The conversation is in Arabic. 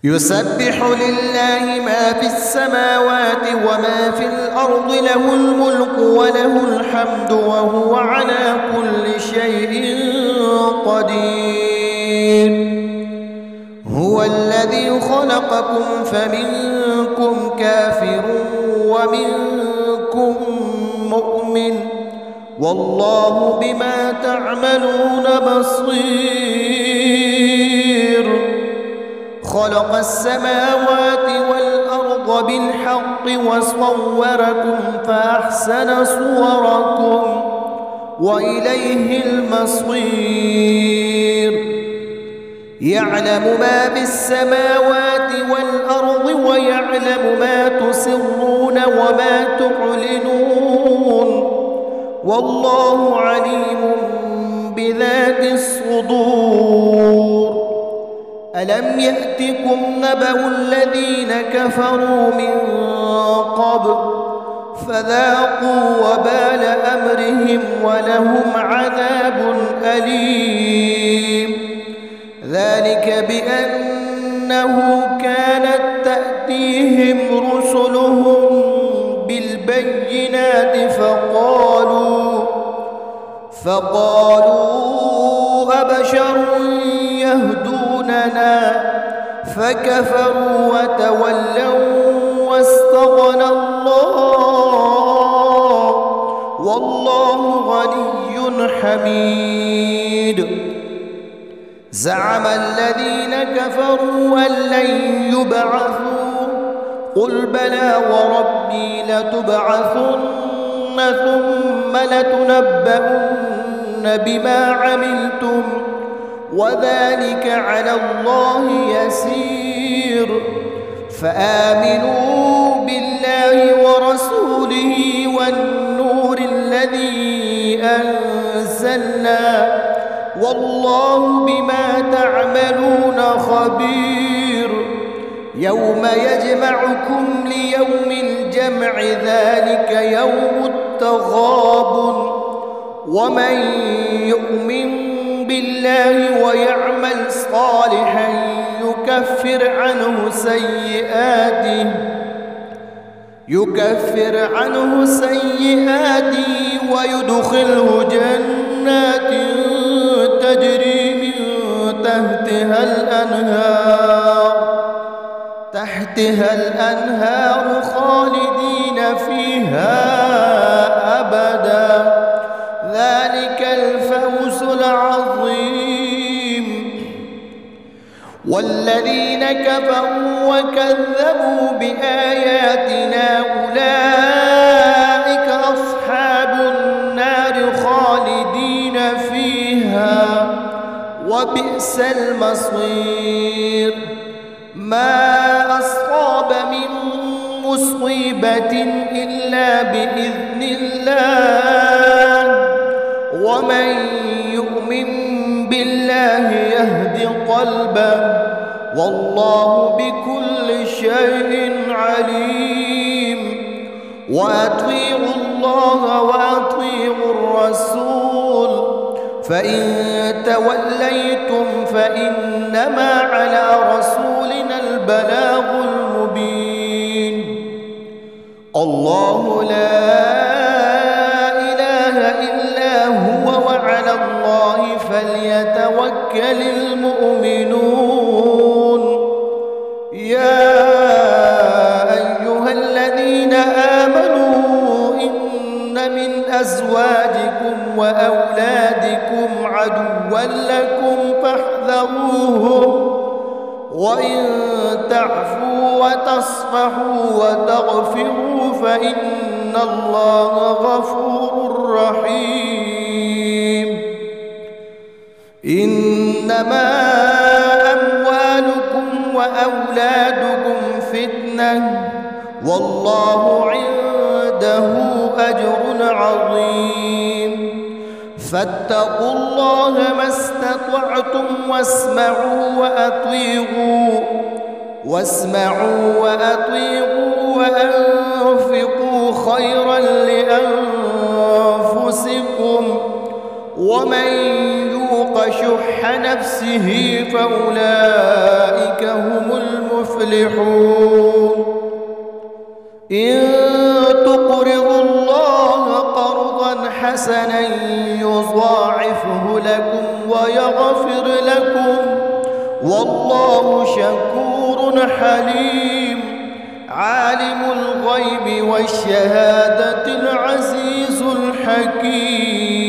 يسبح لله ما في السماوات وما في الأرض له الملك وله الحمد وهو على كل شيء قدير. هو الذي خلقكم فمنكم كافر ومنكم مؤمن والله بما تعملون بصير. خلق السماوات والأرض بالحق وصوركم فأحسن صوركم وإليه المصير. يعلم ما في السماوات والأرض ويعلم ما تسرون وما تعلنون والله عليم بذات الصدور. ألم يأتكم نبأ الذين كفروا من قبل فذاقوا وبال أمرهم ولهم عذاب أليم. ذلك بأنه كانت تأتيهم رسلهم بالبينات فقالوا أبشر يهدوننا فكفروا وتولوا واستغنى الله والله غني حميد. زعم الذين كفروا أن لن يبعثوا قل بلى وربي لتبعثن ثم لتنبؤن بما عملتم وذلك على الله يسير. فآمنوا بالله ورسوله والنور الذي أنزلنا والله بما تعملون خبير. يوم يجمعكم ليوم الجمع ذلك يوم التغابن. ومن يؤمن بالله ويعمل صالحا يكفر عنه سيئاته ويدخله جنات تجري من تحتها الأنهار خالدين فيها أبدا. ذلك الفوز العظيم. والذين كفروا وكذبوا بآياتنا أولئك أصحاب النار خالدين فيها وبئس المصير. ما أصاب من مصيبة إلا بإذن الله ومن يؤمن بالله يهد قلبه والله بكل شيء عليم. وأطيعوا الله وأطيعوا الرسول فإن توليتم فإنما على رسولنا البلاغ المبين. الله لا إله إلا هو وعلى الله فليتوكل المؤمنون. يا أيها الذين آمنوا إن من أزواجكم وأولادكم عدوا لكم فاحذروهم وإن تعفوا وتصفحوا وتغفروا فإن الله غفور رحيم. إنما أموالكم وأولادكم فتنة والله عنده أجر عظيم. فاتقوا الله ما استطعتم واسمعوا وأطيعوا وأنفقوا خيرا لأنفسكم ومن يوق شح نفسه فأولئك هم المفلحون. تفلحون إن تقرضوا الله قرضا حسنا يضاعفه لكم ويغفر لكم والله شكور حليم عالم الغيب والشهادة العزيز الحكيم